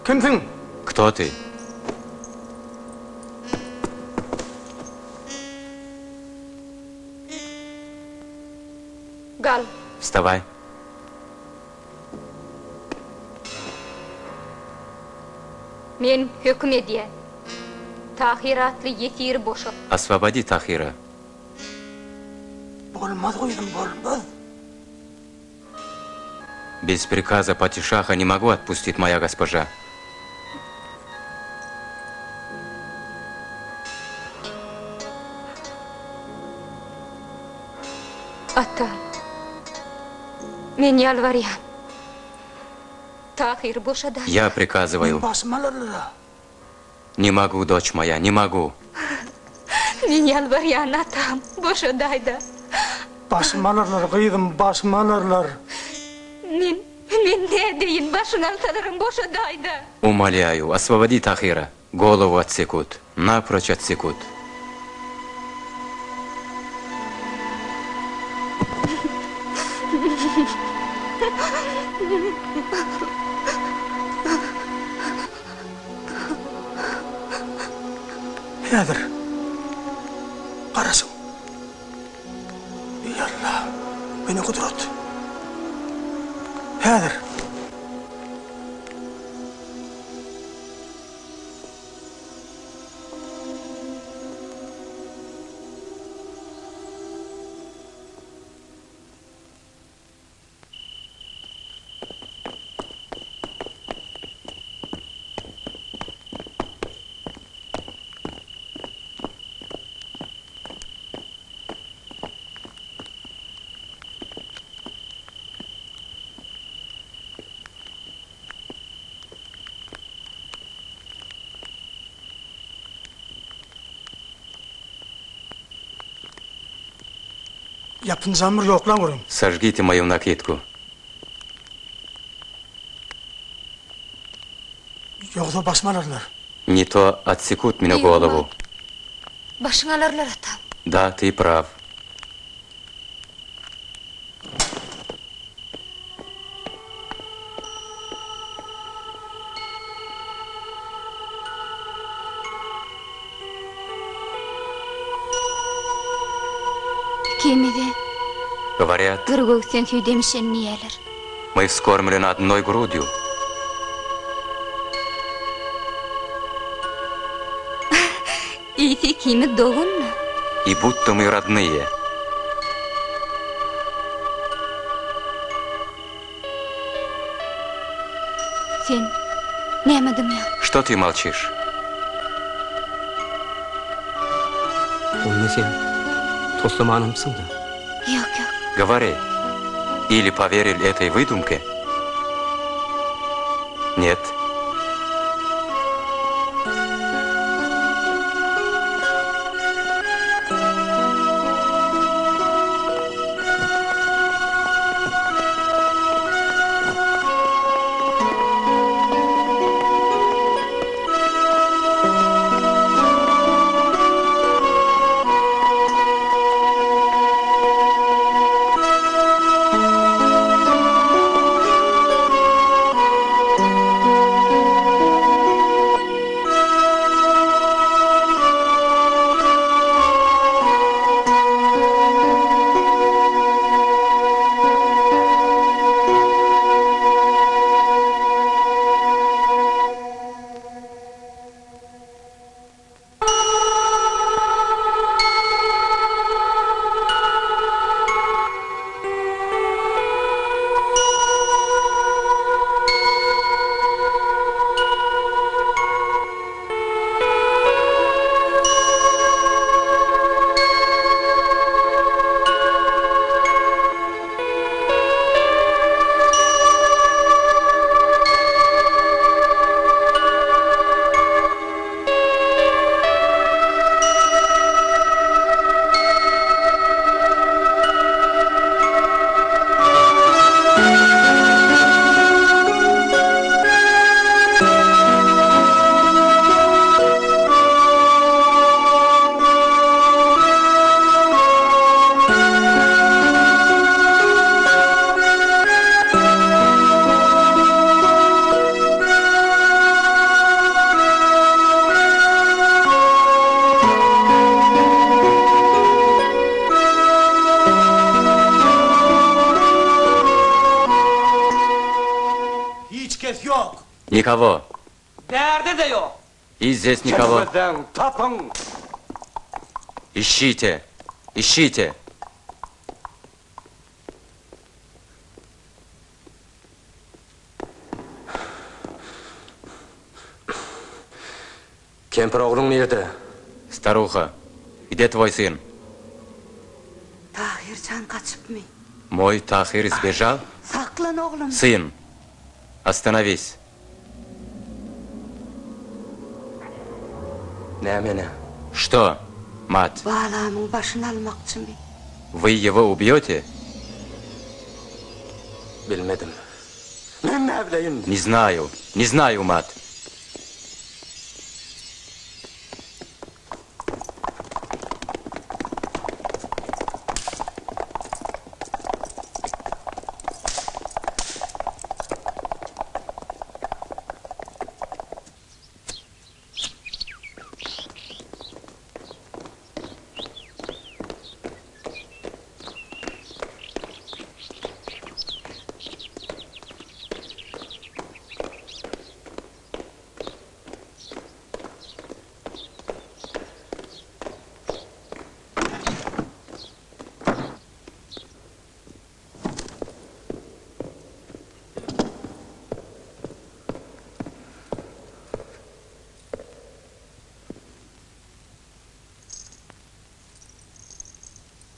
Кімсің? Кто ты? Гал. Вставай. Мен hökmediye. Tahiratlı yetiri boşalt. Освободи Тахира. Болмaz қойдым, болмаз. Без приказа Патишаха не могу отпустить моя госпожа. Ata. Men yalvarıyorum. Tahir boşaday. Я приказываю. Басым алырлы. Не могу, дочь моя, не могу. Men yalvarıyorum atam. Boşaday da. Басым алырлар, қойдым, басым алырлар. Men ne deyin başın altalarım boşaday da. Умоляю, освободи Тахира. Голову отсекут. Напрочь отсекут. Nedir? Qarasın. Ey Allah, beni kudret. Nedir? Yapın zamır yok lan oğlum. Сожгите мою накидку. Yoksa basmalarlar. Не то отсекут мне голову. Başın alırlar atam. Да, ты прав. Kemide Говорят, gırgöksen tüydemişen niyeler. мы вскормлены одной грудью. İyisi kimi doğun mu? И будто мы родные. Sen nemedim ya? Что ты молчишь? Onu sen toslamanımsın da. Yok yok. Говори. Или поверили этой выдумке? Нет. Никого. Nerede de yok. И здесь никого. Çekmeden tapın. Ищите. Ищите. Kempir oğlun nerede? Старуха, где твой сын? Tahircan kaçıpmı? Мой Тахир сбежал? Saklan oğlum. Сын, остановись. Ne mene? Что, мать, Bağlamın başını almakçı mı? вы его убьете? Bilmedim. Ben ne bileyim? Не знаю, мать.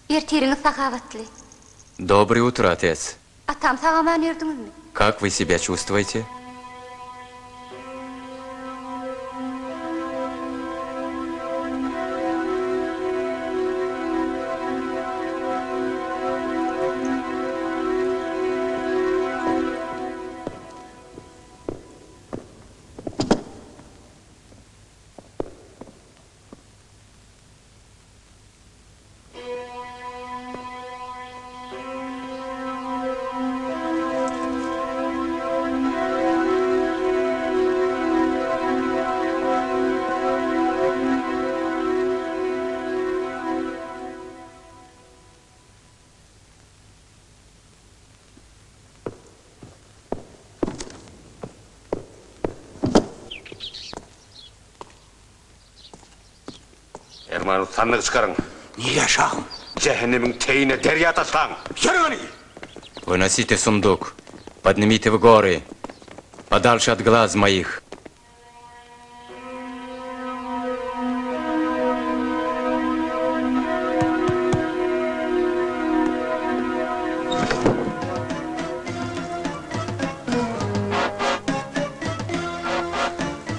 Erteriňiz sahavatly. Доброе утро, отец. Atam sagaman erdingizmi? Как вы себя чувствуете? Erman'ı sandığı çıkarın. Niye şahım? Cehennemin teyine derya taşlan. Yürü beni. Выносите сундук. Поднимите в горы. Подальше от глаз моих.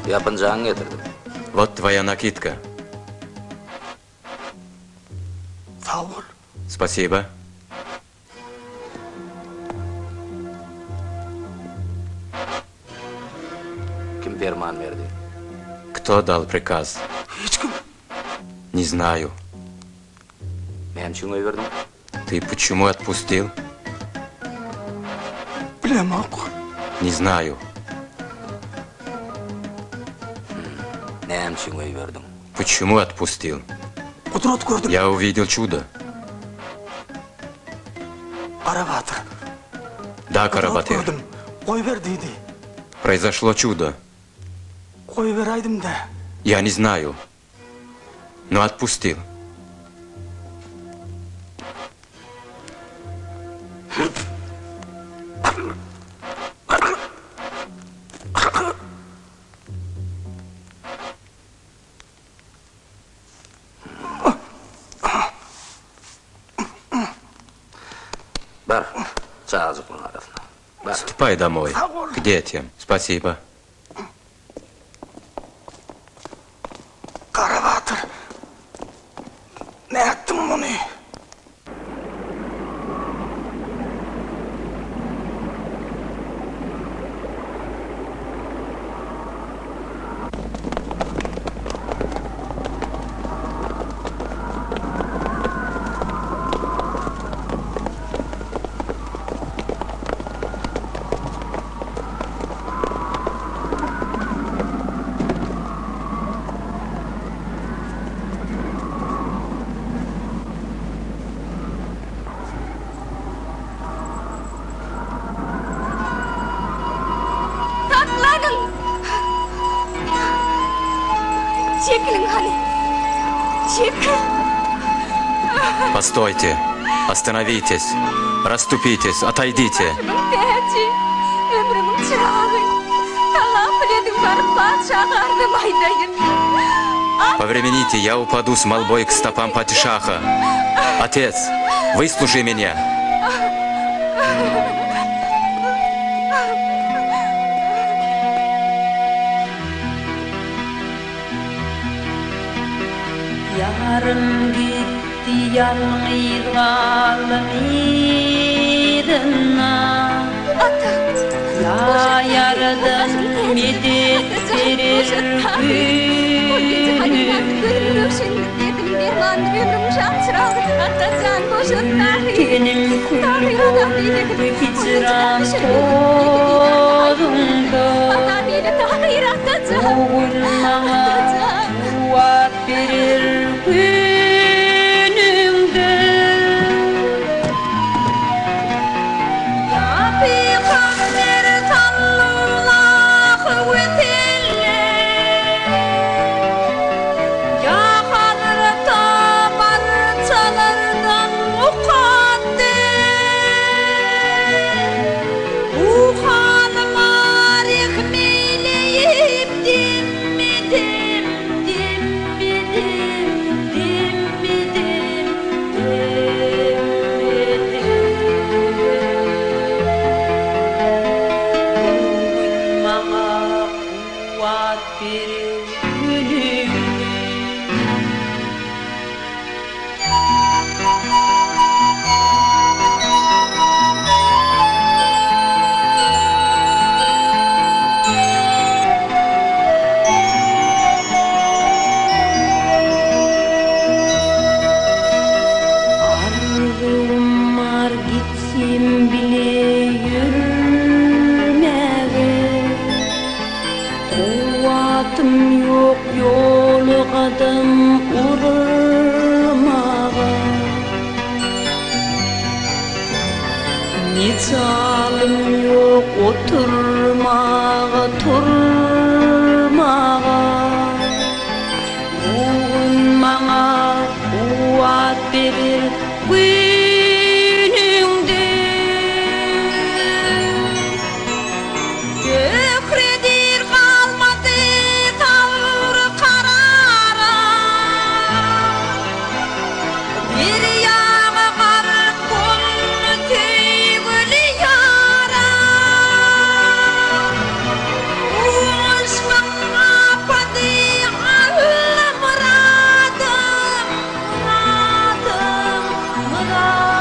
Yapıncağını getirdim. Вот твоя накидка. Sağ ol. Спасибо. Kim ferman verdi? Кто дал приказ? Hiç kim? Не знаю. Benim için oy verdim. Ты почему отпустил? Bilemem. Не знаю. Benim için oy verdim. Почему отпустил? Kudret gördüm. Я увидел чудо. Arabatır. Да, Kudret Карабатыр. gördüm. Koy verdiydi. Произошло чудо. Koy veraydım da. Я не знаю. Но отпустил. Bar, çağızık bunun arasına. Bar. Ступай домой. К детям. Спасибо. Karabatır. Ne ettin bunu? Чеклин, Хали. Чекл. Постойте. Остановитесь. Расступитесь. Отойдите. Пяти. Ömrümün çırağı. Талап ледым барпат шағарды майдайын. Повремените, я упаду с молбой к стопам падишаха. Отец, выслушай меня. Yarın gitti yalnız kalmayırına. Ya yaradan medet verir Tenim kulübü hicran tozunda. Bugün bana kuvvet verir günümde. Ya peygamber sallallahu ya Hazreti barçalardan mukaddes. Bu hanımlar ekmeğleyip dimmidim, dimmidim, dimmidim, Bugün bana kuvvet verir günümde. Arzum var gitsin bile yürümeye. Kuvvetim yok yolu kadın urmağa. Misalim yok oturmağa, turmağa. Bugün bana kuvvet verir günümde. Kökredir kalmadı tavrı karara. Bir yağı karı kolunu tüygülü yara. Bu aşkın apadı Allah muradım, muradım, muradım.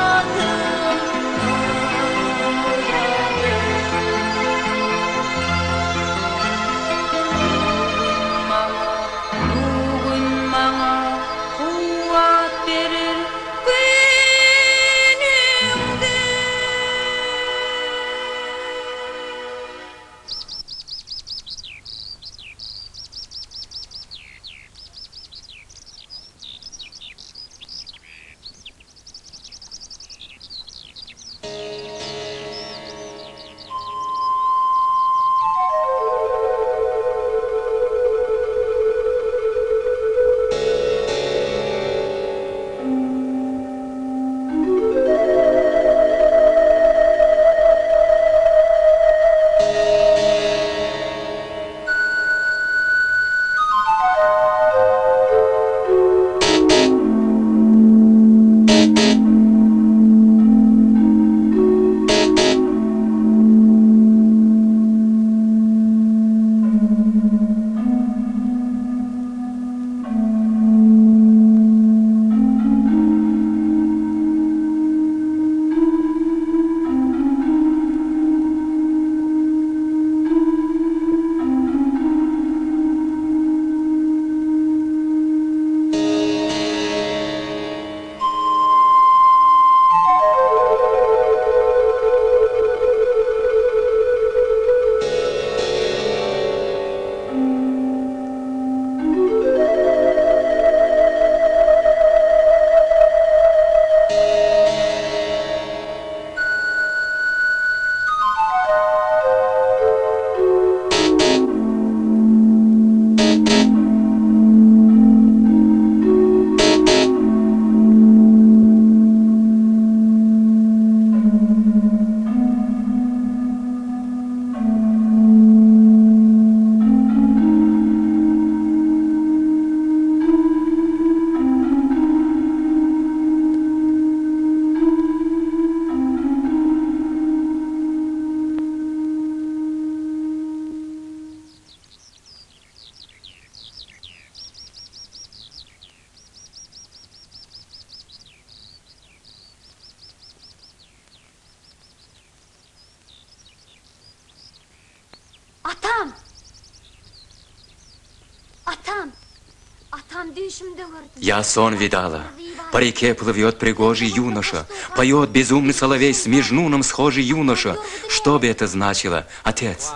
Я сон видала. По реке плывет пригожий юноша, поет безумный соловей с межнуном схожий юноша. Что бы это значило, отец?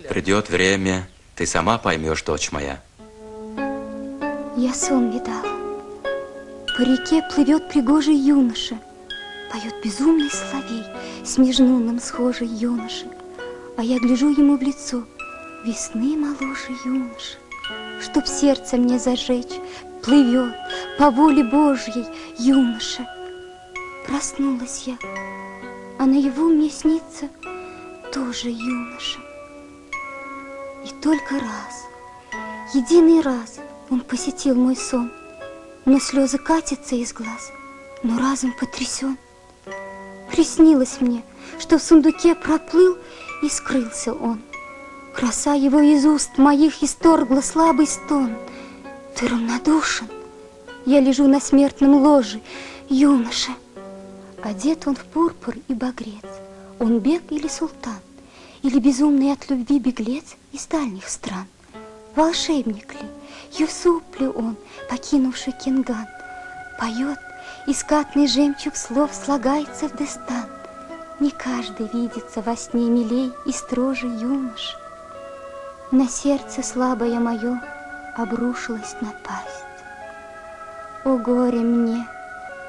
Придет время, ты сама поймешь, дочь моя. Я сон видала. По реке плывет пригожий юноша, поет безумный соловей с межнуном схожий юноша. А я гляжу ему в лицо, весны моложе юноша. Чтоб сердце мне зажечь, плывет по воле Божьей юноша. Проснулась я, а наяву мне снится тоже юноша. И только раз, единый раз он посетил мой сон, но слезы катятся из глаз, но разум потрясен. Приснилось мне, что в сундуке проплыл и скрылся он. Краса его из уст моих исторгла слабый стон. Ты равнодушен, я лежу на смертном ложе, юноша. Одет он в пурпур и багрец, он бег или султан, или безумный от любви беглец из дальних стран. Волшебник ли, Юсуп ли он, покинувший Кинган, поет, и скатный жемчуг слов слагается в дестан. Не каждый видится во сне милей и строже юнош. На сердце слабое мое обрушилась напасть. О горе мне,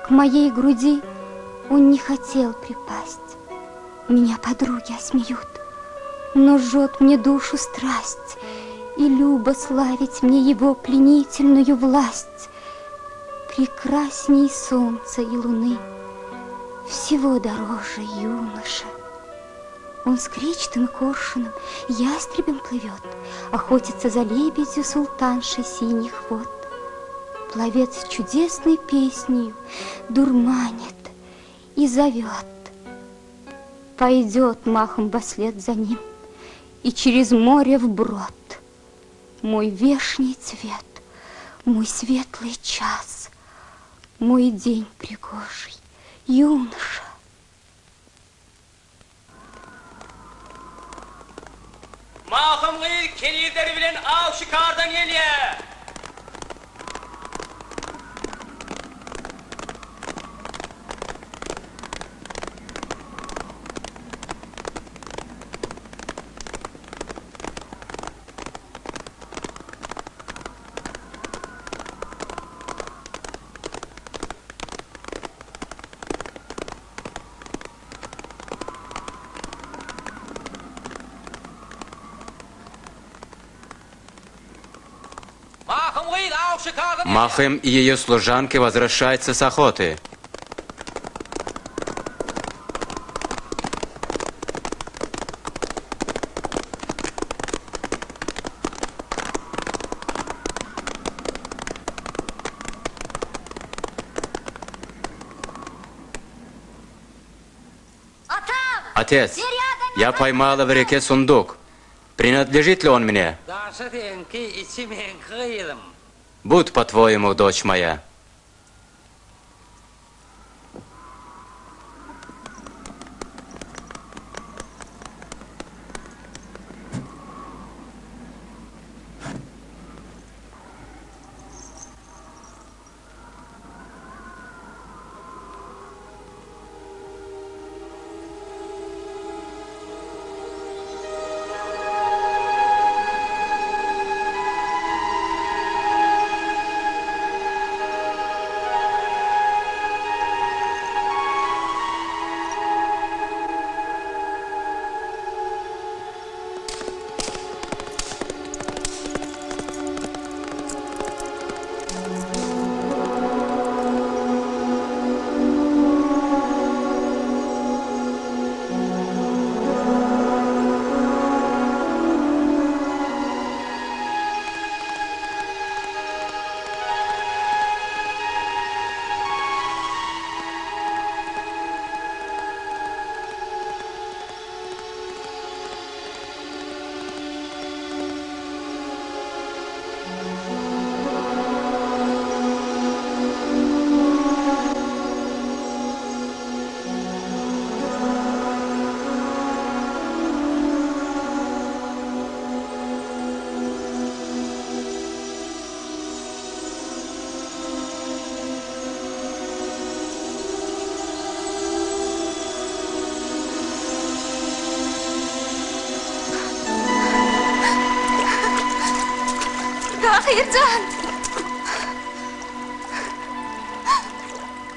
к моей груди он не хотел припасть. Меня подруги осмеют, но жжет мне душу страсть, и любо славить мне его пленительную власть. Прекрасней солнца и луны, всего дороже юноша. Он с кричтым коршуном, ястребем плывет, охотится за лебедью султаншей синих вод. Пловец чудесной песнею дурманит и зовет. Пойдет махом вослед за ним и через море вброд. Мой вешний цвет, мой светлый час, мой день пригожий, юноша. Mahım gıyır kelirleri bilen av şikardan geliye. Махем и ее служанки возвращаются с охоты. Отец, я поймала в реке сундук. Принадлежит ли он мне? Будь по-твоему, дочь моя. Tahircan!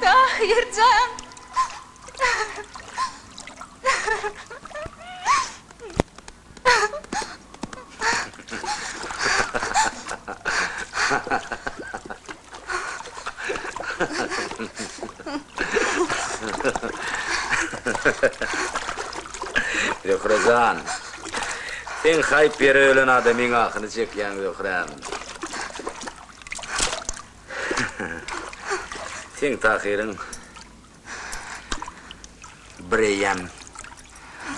Tahircan! Zöhrecan, sen hayp beri ölen adamın akını çekyen Zöhrem. Sen Tahir'in Бреям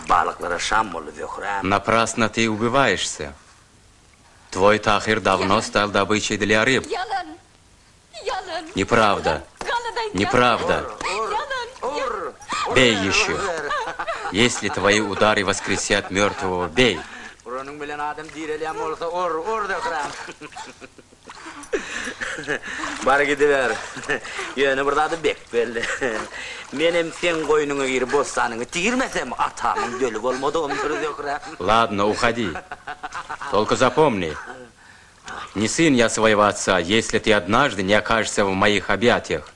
балыклары шам болу Зöhrem. Напрасно ты убиваешься. Твой Тахир давно стал добычей для рыб. Yalan. Yalan. Неправда. Galadan Неправда. Yalan. Бей еще. Если твои удары воскресят мертвого, бей. Buranın bilen adam direlem olsa or Zöhrem. Bar gidiver. Yönü burada da bek belli. Menem sen koynuna girip bossanını tigirmesem atamın dölük olmadığımdır Zöhrem. Ладно, уходи. Только запомни, не сын я своего отца, если ты однажды не окажешься в моих объятиях.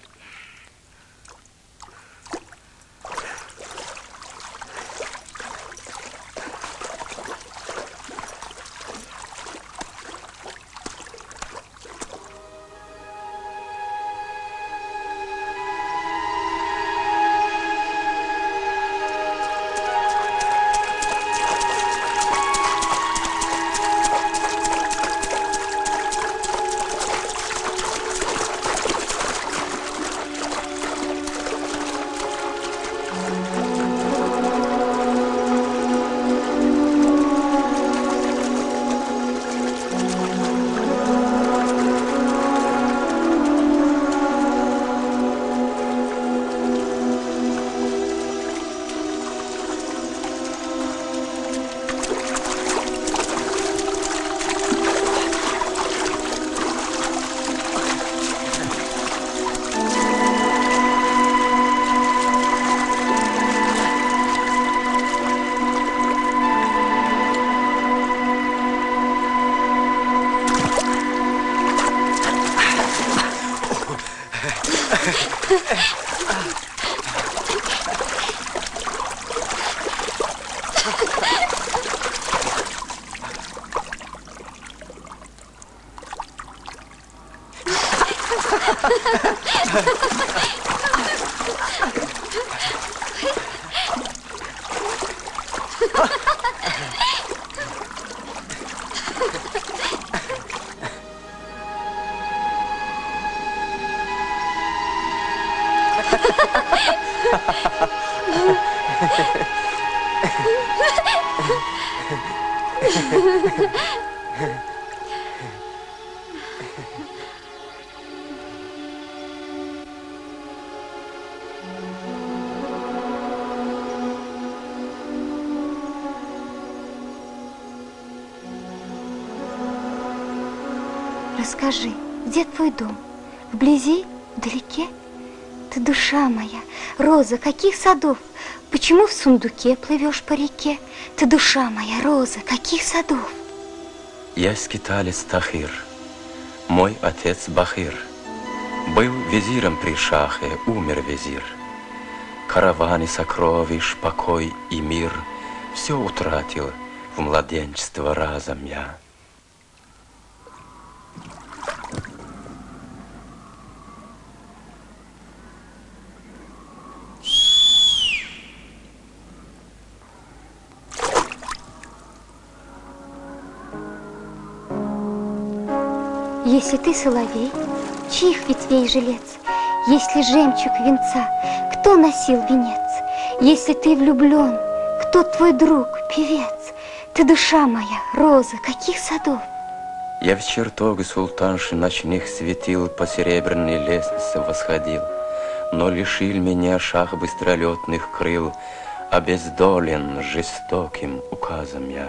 Расскажи, где твой дом? Вблизи? Вдалеке? Ты душа моя, роза, каких садов? Почему в сундуке плывешь по реке? Ты душа моя, роза, каких садов? Я скиталец Тахир, мой отец Бахир. Был визиром при шахе, умер визир. Караваны сокровищ, покой и мир все утратил в младенчество разом я. Если ты соловей, чьих ветвей жилец? Если жемчуг венца, кто носил венец? Если ты влюблен, кто твой друг, певец? Ты душа моя, роза, каких садов? Я в чертоге султанши ночных светил, по серебряной лестнице восходил, но лишил меня шах быстролетных крыл, обездолен жестоким указом я.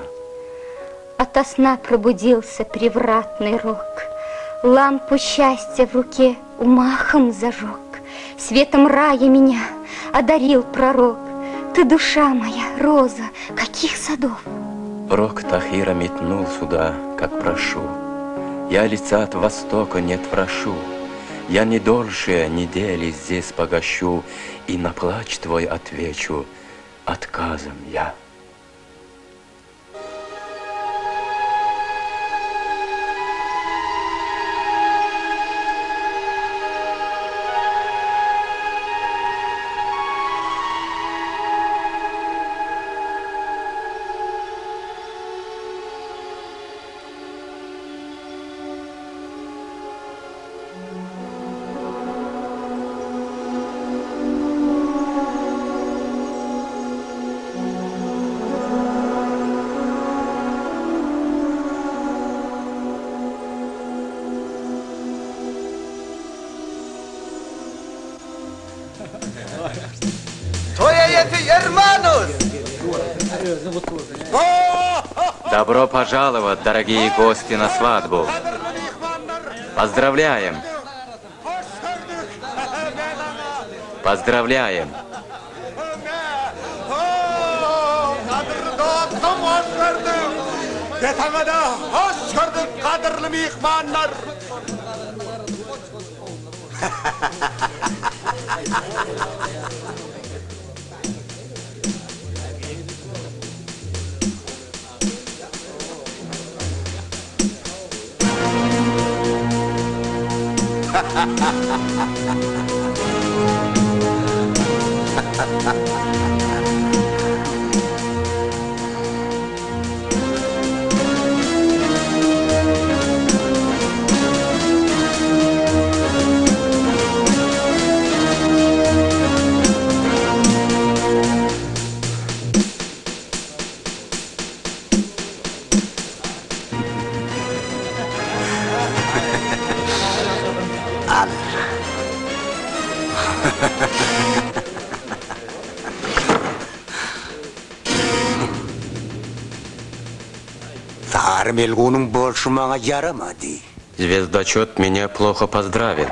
Ото сна пробудился превратный рок, лампу счастья в руке умахом зажег, светом рая меня одарил пророк. Ты душа моя, роза, каких садов? Рок Тахира метнул сюда, как прошу. Я лица от востока не прошу, я не дольше недели здесь погощу, и на плач твой отвечу отказом я. Добро пожаловать, дорогие гости, на свадьбу. Поздравляем! Поздравляем! Мелгунун больше мага ярамады. Звездочет меня плохо поздравил.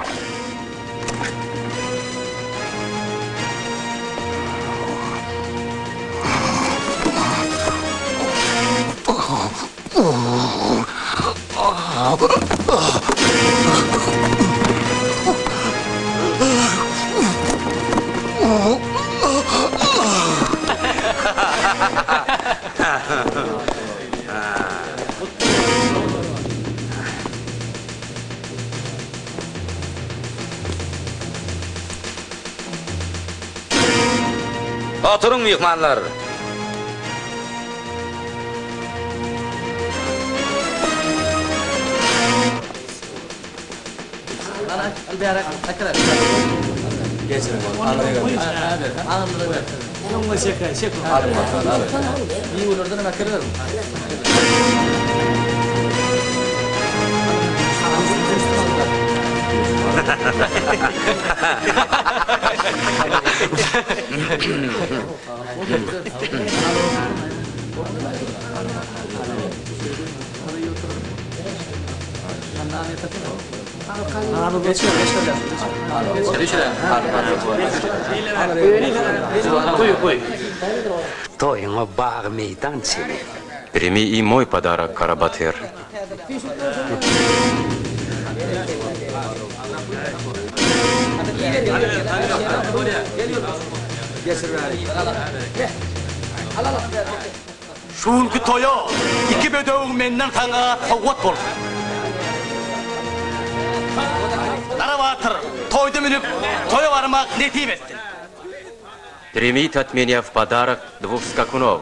Oturun mehmanlar. Toyuna bağ meydan seni. Прими и мой подарок, Карабатыр. Şunkü toya iki bödeğin menden sana tavvat bol. Karabatır toyda minip toya varmak netip ettin. Примите от меня в подарок 2 скакунов.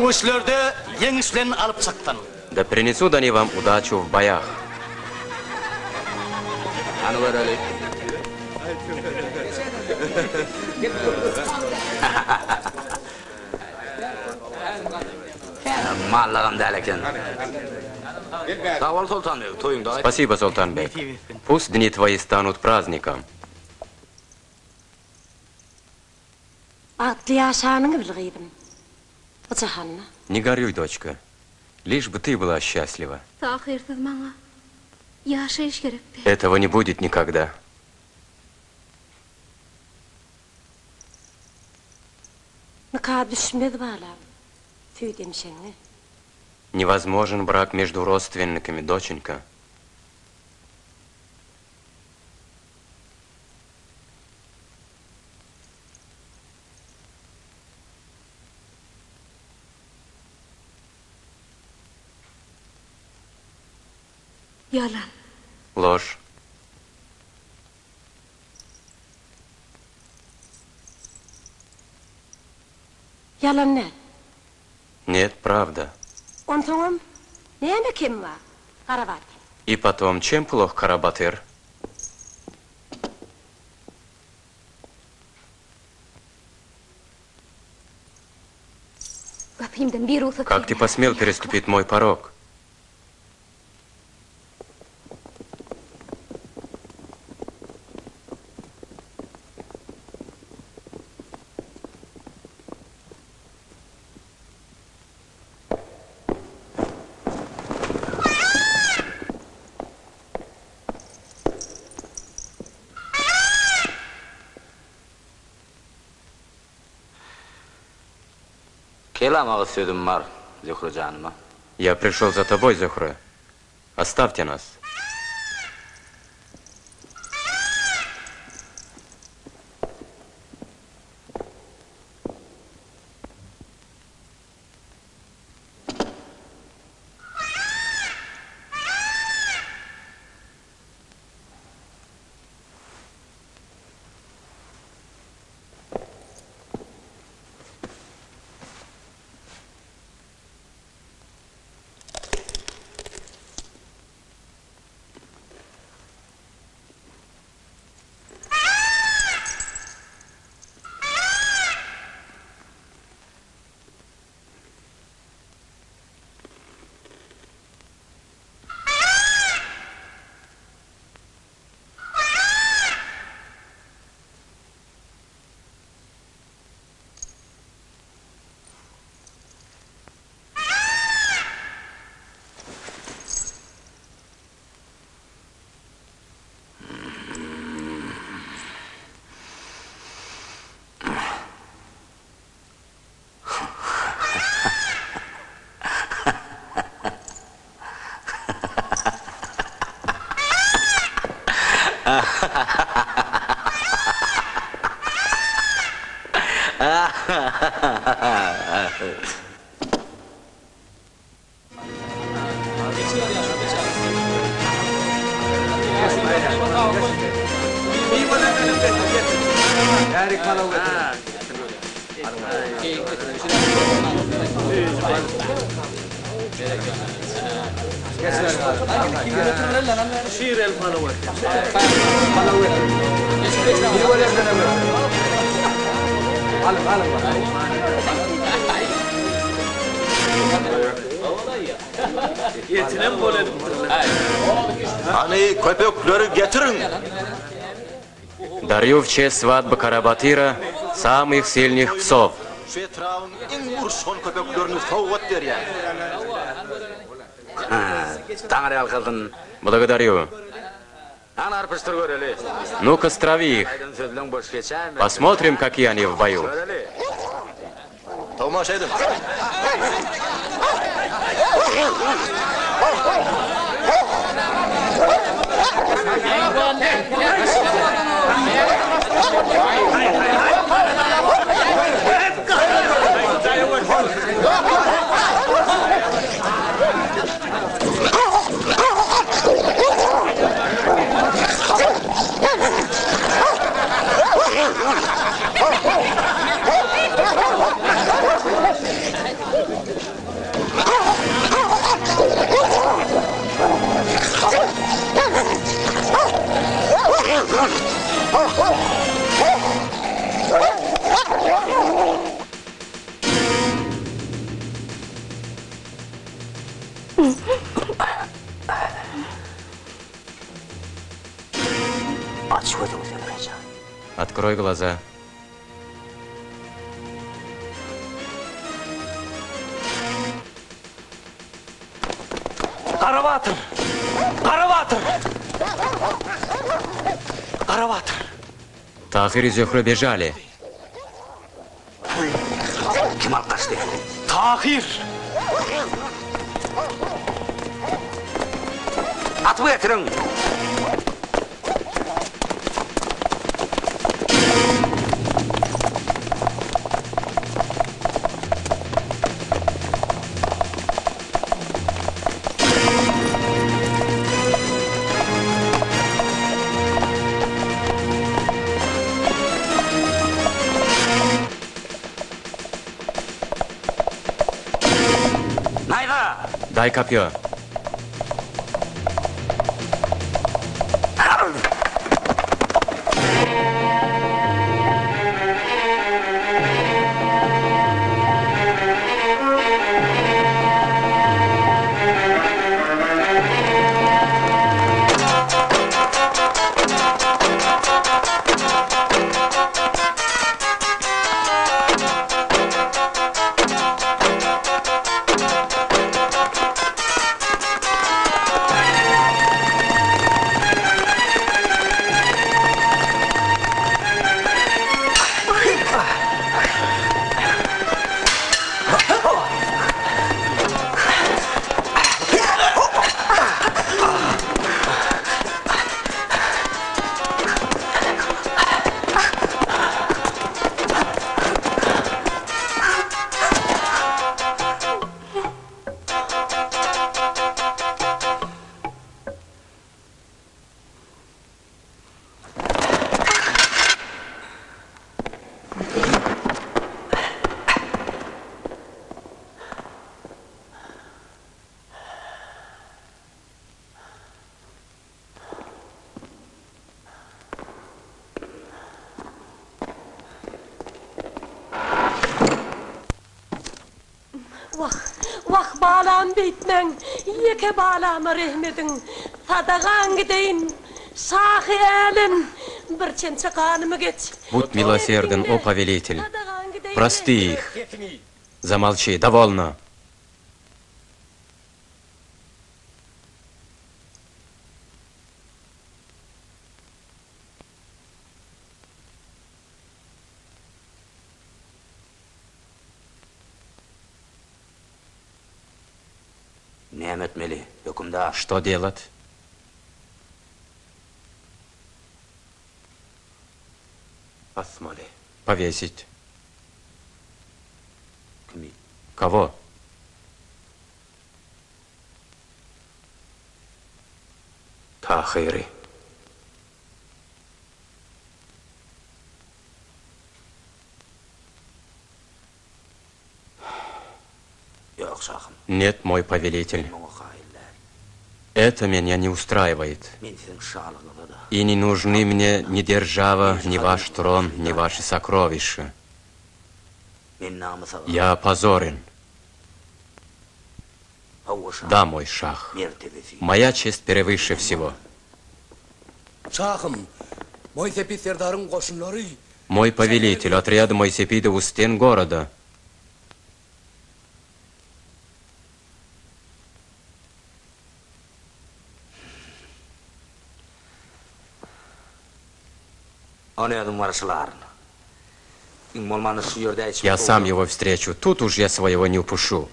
Bu işlerde yengişlerini alıp çıktın. Да принесут они вам удачу в боях. Аны көрелик. Mallagam däl eken. Sağ ol Sultanbek, toyuңda ayt. Спасибо, Султанбек. Пусть дни твои станут праздником. Atlı yaşanını bilgiydim. Oça Hanna. Не горюй, дочка. Лишь бы ты была счастлива. Tahirsiz bana yaşayış gerekti. Этого не будет никогда. Ne kadar düşünmedi bala. Tüy demişeni. Невозможен брак между родственниками, доченька. Yalan. Ложь. Yalan ne? Нет, правда. Он соң неме kim var? Karavat. И потом, чем плох Карабатыр? Как ты посмел переступить мой порог? Kelamağı sözüm var, Zühre canıma. Я пришел за тобой, Зухра. Оставьте нас. Hani köpekleri getirin. Дарю в честь свадьбы Карабатыра самых сильных псов. Шетравın en vurşon köpeklerini soğut der ya. Tanrı alkıldın. Благодарю. Anar piştir göreli. Ну-ка, страви их. Aydın sözlüğün boş geçer mi? Посмотрим, какие они в бою. Göreli. Tamaşa edin. Открой глаза. Караватыр! Караватыр! Караватыр! Тахир и Зюхра бежали. Kim alkaçtı? Tahir! Atıp getirin. Найда! Дай копье. Vah balam bitmen, yeke balama rehmedin, sadagan gideyin, sahi elim, bir çençe kanımı geç. Будь милосерден, о повелитель. Прости их. Замолчи, довольно. Ne etmeli hükümdar? Что делать? Asmalı. Повесить. Kimi? Кого? Tahiri. Yok şahım. Нет, мой повелитель. Onu hainler. Это меня не устраивает. Men senin şağlığına da. И не нужны мне ни держава, ни ваш трон, ни ваши сокровища. Men namusa. Я опозорен. Havuşa. Да, мой шах. Mertebesi. Моя честь превыше всего. Şahım, Moysepi Serdar'ın koşunları Мой повелитель, отряд Мойсепида у стен города. Anladım varışlarını. İmolmanı şu yerde içmek Я сам oldu. его встречу. Тут уж я своего не упущу.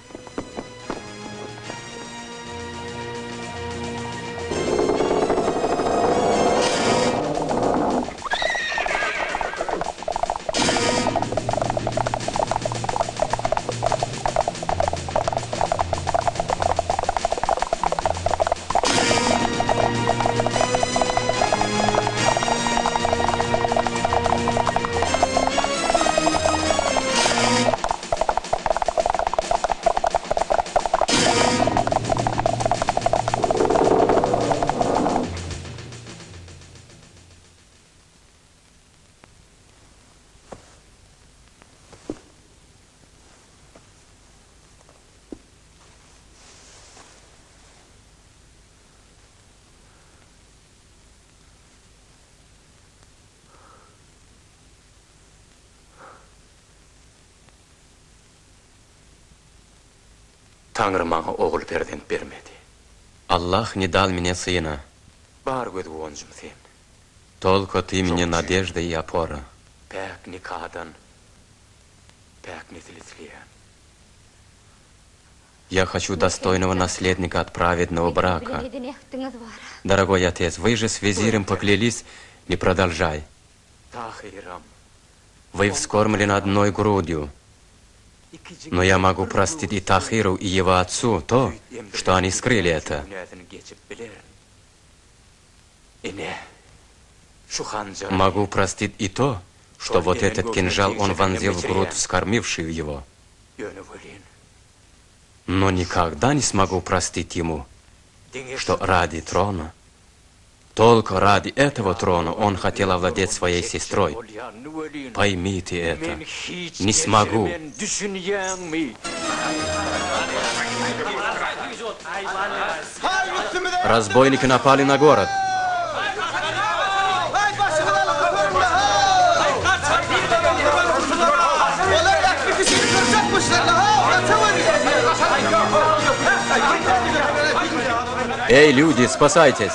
Tanrı bana oğul perden vermedi. Аллах не дал мне сына. Bar gözgüncüm sen. Только ты мне надежда и опора. Pek nikahdan, pek nizlisliyen. Я хочу достойного наследника от праведного брака. Дорогой отец, вы же с визирем поклялись, не продолжай. Вы вскормлены одной грудью. Но я могу простить и Тахиру, и его отцу то, что они скрыли это. Могу простить и то, что вот этот кинжал он вонзил в грудь, вскормивший его. Но никогда не смогу простить ему, что ради трона, только ради этого трона он хотел овладеть своей сестрой. Поймите это. Не смогу. Разбойники напали на город. Эй, люди, спасайтесь!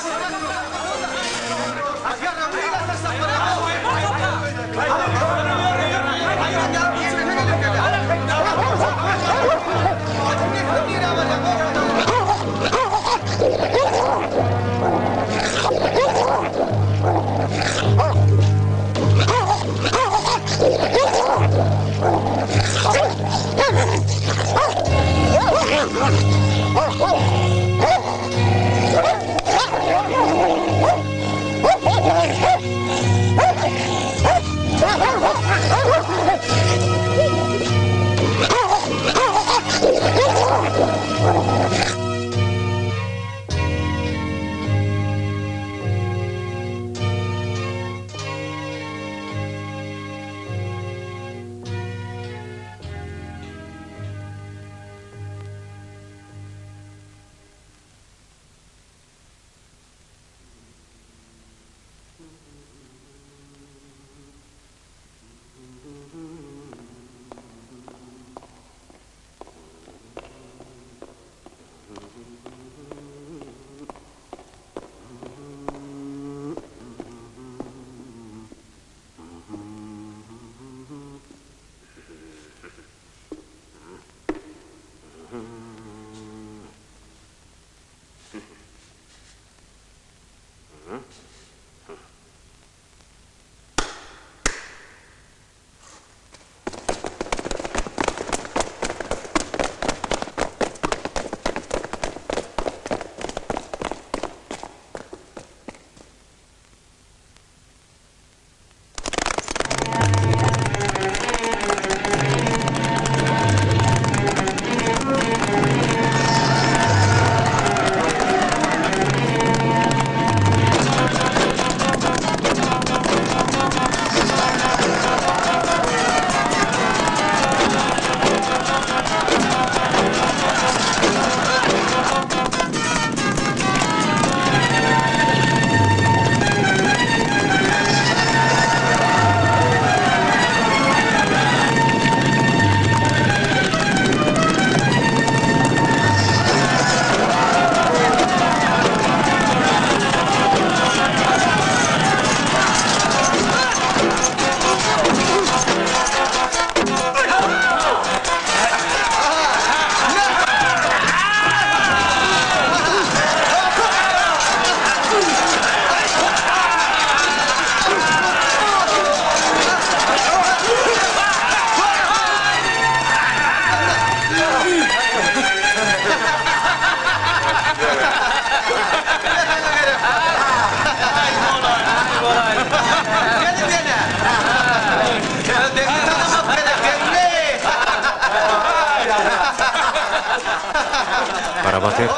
Парабатыр,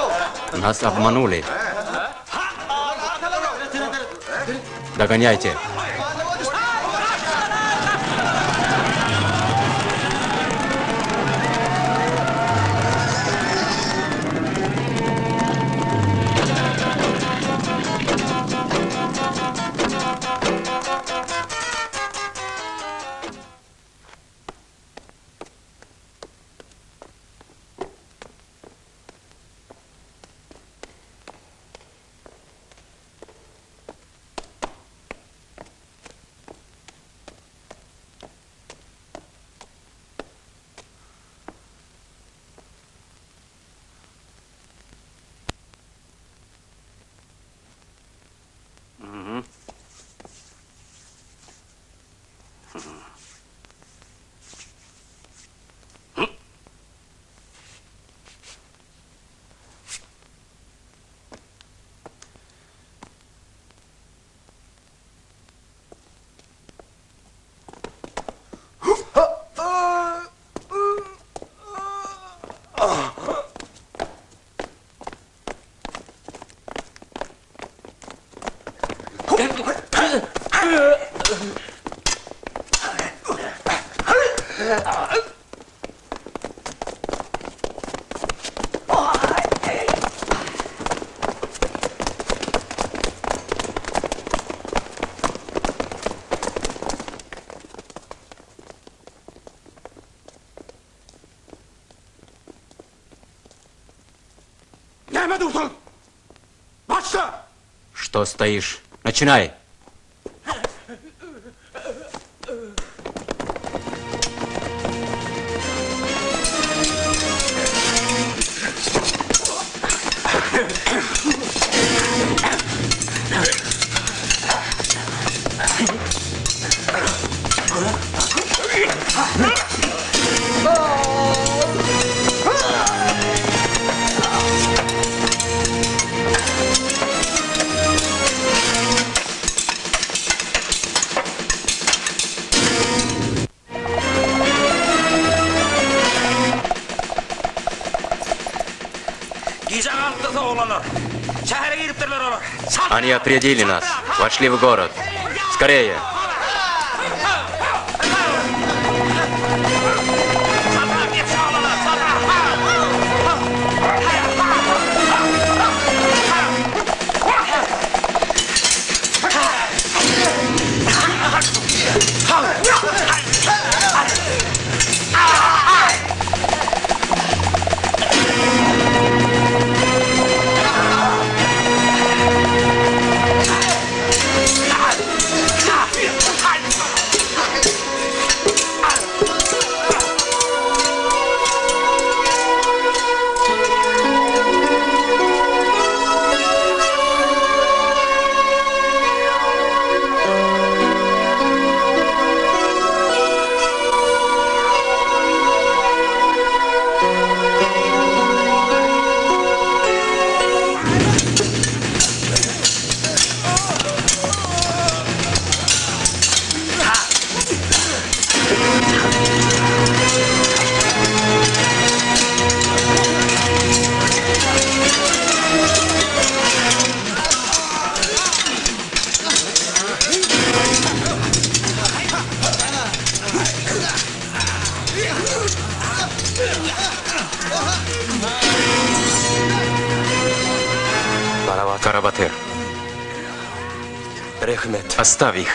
нас обманули. Догоняйте. Näme dursun? Başla! Что стоишь? Начинай! Они опередили нас, вошли в город. Скорее! Карабатыр. Оставь их.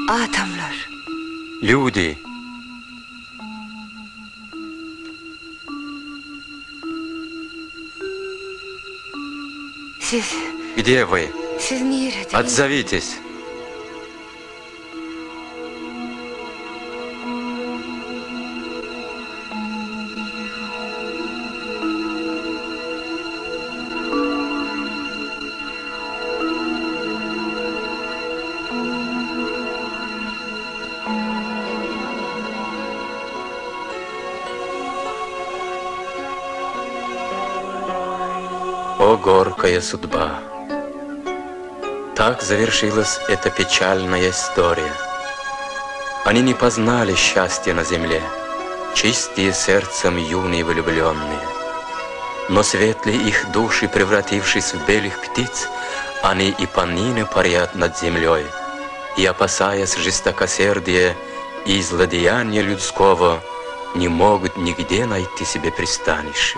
Adamlar. Люди. Siz Где вы? nerede? Отзовитесь. О, горькая судьба! Так завершилась эта печальная история. Они не познали счастья на земле, чистые сердцем юные влюбленные. Но светлые их души, превратившись в белых птиц, они и поныне парят над землей, и, опасаясь жестокосердия и злодеяния людского, не могут нигде найти себе пристанище.